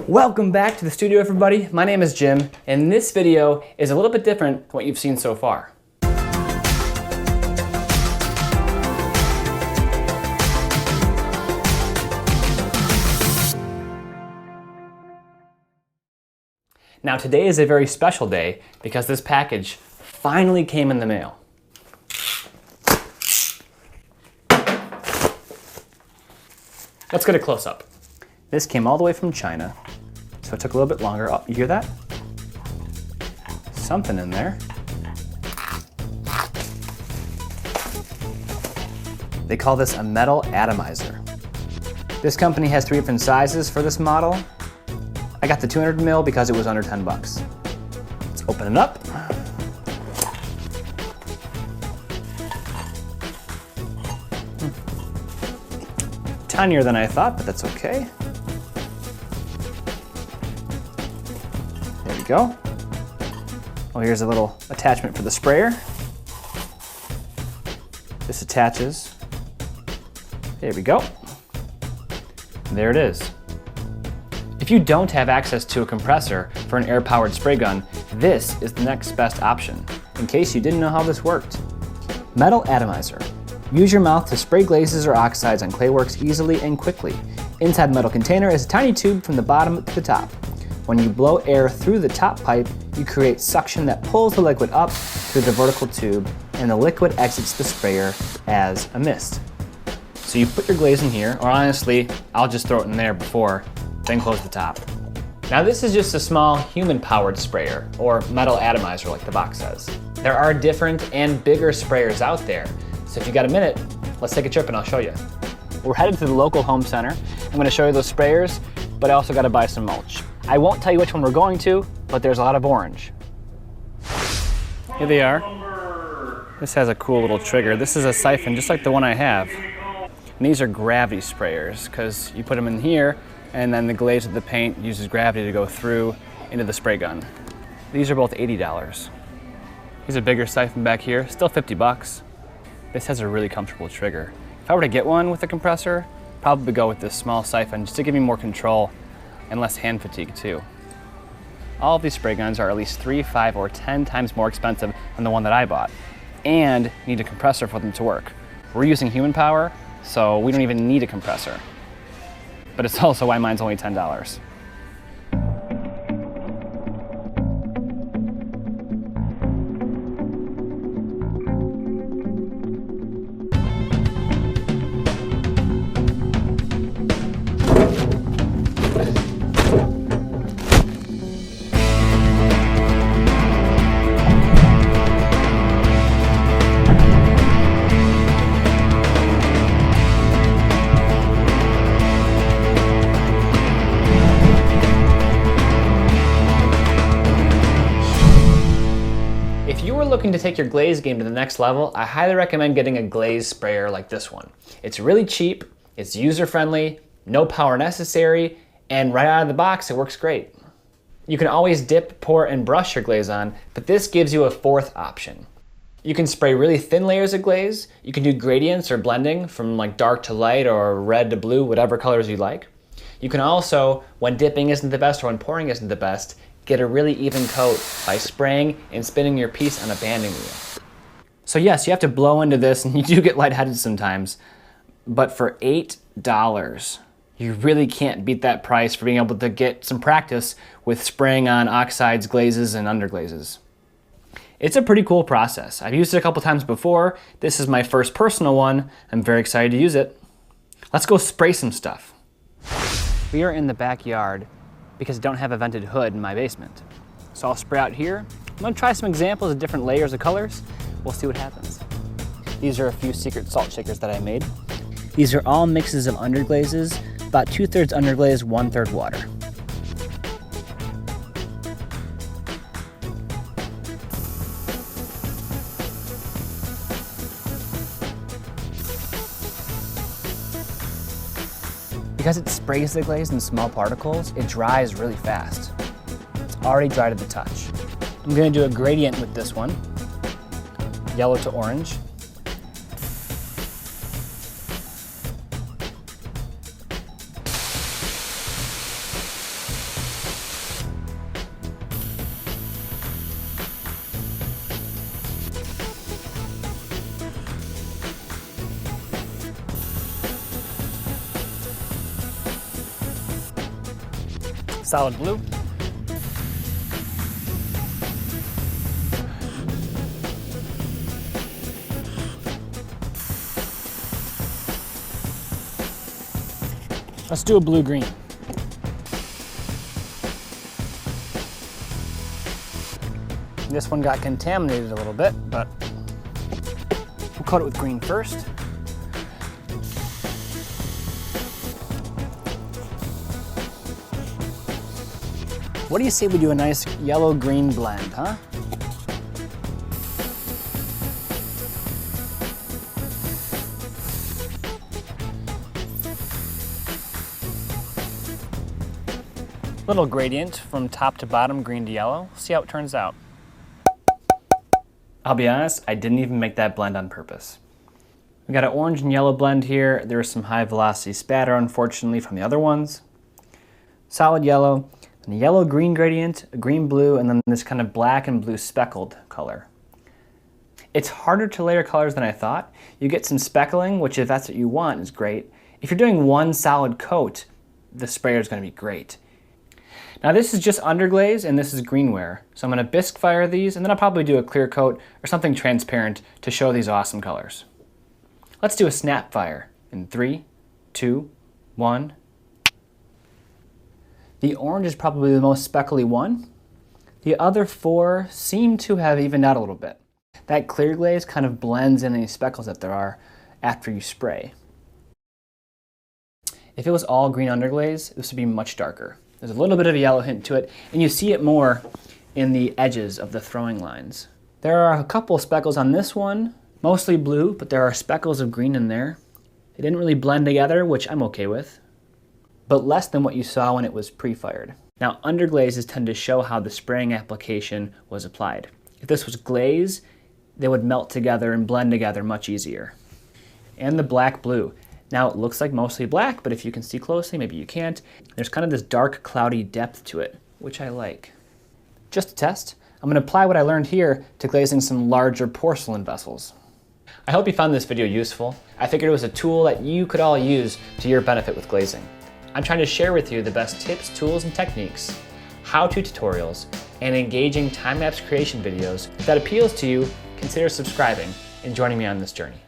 Welcome back to the studio, everybody. My name is Jim, and this video is a little bit different than what you've seen so far. Now today is a very special day because this package finally came in the mail. Let's get a close-up. This came all the way from China, so it took a little bit longer. Oh, you hear that? Something in there. They call this a metal atomizer. This company has 3 different sizes for this model. I got the 200 mil because it was under 10 bucks. Let's open it up. Tinier than I thought, but that's okay. There we go. Oh, here's a little attachment for the sprayer. This attaches. There we go. And there it is. If you don't have access to a compressor for an air-powered spray gun, this is the next best option, in case you didn't know how this worked. Metal atomizer. Use your mouth to spray glazes or oxides on clayworks easily and quickly. Inside the metal container is a tiny tube from the bottom to the top. When you blow air through the top pipe, you create suction that pulls the liquid up through the vertical tube, and the liquid exits the sprayer as a mist. So you put your glaze in here, or honestly, I'll just throw it in there before, then close the top. Now this is just a small human-powered sprayer, or metal atomizer like the box says. There are different and bigger sprayers out there, so if you got a minute, let's take a trip and I'll show you. We're headed to the local home center. I'm gonna show you those sprayers, but I also gotta buy some mulch. I won't tell you which one we're going to, but there's a lot of orange. Here they are. This has a cool little trigger. This is a siphon just like the one I have. And these are gravity sprayers, because you put them in here, and then the glaze of the paint uses gravity to go through into the spray gun. These are both $80. Here's a bigger siphon back here, still 50 bucks. This has a really comfortable trigger. If I were to get one with a compressor, probably go with this small siphon just to give me more control and less hand fatigue too. All of these spray guns are at least 3, 5, or 10 times more expensive than the one that I bought, and need a compressor for them to work. We're using human power, so we don't even need a compressor. But it's also why mine's only $10. If you are looking to take your glaze game to the next level, I highly recommend getting a glaze sprayer like this one. It's really cheap, it's user-friendly, no power necessary, and right out of the box it works great. You can always dip, pour, and brush your glaze on, but this gives you a 4th option. You can spray really thin layers of glaze, you can do gradients or blending from like dark to light or red to blue, whatever colors you like. You can also, when dipping isn't the best or when pouring isn't the best, get a really even coat by spraying and spinning your piece on a banding wheel. So yes, you have to blow into this and you do get lightheaded sometimes, but for $8, you really can't beat that price for being able to get some practice with spraying on oxides, glazes, and underglazes. It's a pretty cool process. I've used it a couple times before. This is my first personal one. I'm very excited to use it. Let's go spray some stuff. We are in the backyard because I don't have a vented hood in my basement. So I'll spray out here. I'm gonna try some examples of different layers of colors. We'll see what happens. These are a few secret salt shakers that I made. These are all mixes of underglazes, about 2/3 underglaze, 1/3 water. Because it sprays the glaze in small particles, it dries really fast. It's already dry to the touch. I'm gonna do a gradient with this one, yellow to orange. Solid blue. Let's do a blue-green. This one got contaminated a little bit, but we'll coat it with green first. What do you say we do a nice yellow-green blend, huh? Little gradient from top to bottom, green to yellow. See how it turns out. I'll be honest, I didn't even make that blend on purpose. We got an orange and yellow blend here. There was some high velocity spatter, unfortunately, from the other ones. Solid yellow, and a yellow-green gradient, a green-blue, and then this kind of black and blue speckled color. It's harder to layer colors than I thought. You get some speckling, which if that's what you want is great. If you're doing one solid coat, the sprayer is going to be great. Now this is just underglaze and this is greenware. So I'm going to bisque fire these and then I'll probably do a clear coat or something transparent to show these awesome colors. Let's do a snap fire in 3, 2, 1. The orange is probably the most speckly one. The other 4 seem to have evened out a little bit. That clear glaze kind of blends in any speckles that there are after you spray. If it was all green underglaze, this would be much darker. There's a little bit of a yellow hint to it, and you see it more in the edges of the throwing lines. There are a couple speckles on this one, mostly blue, but there are speckles of green in there. They didn't really blend together, which I'm okay with, but less than what you saw when it was pre-fired. Now, underglazes tend to show how the spraying application was applied. If this was glaze, they would melt together and blend together much easier. And the black-blue. Now it looks like mostly black, but if you can see closely, maybe you can't. There's kind of this dark, cloudy depth to it, which I like. Just to test, I'm going to apply what I learned here to glazing some larger porcelain vessels. I hope you found this video useful. I figured it was a tool that you could all use to your benefit with glazing. I'm trying to share with you the best tips, tools, and techniques, how-to tutorials, and engaging time-lapse creation videos. If that appeals to you, consider subscribing and joining me on this journey.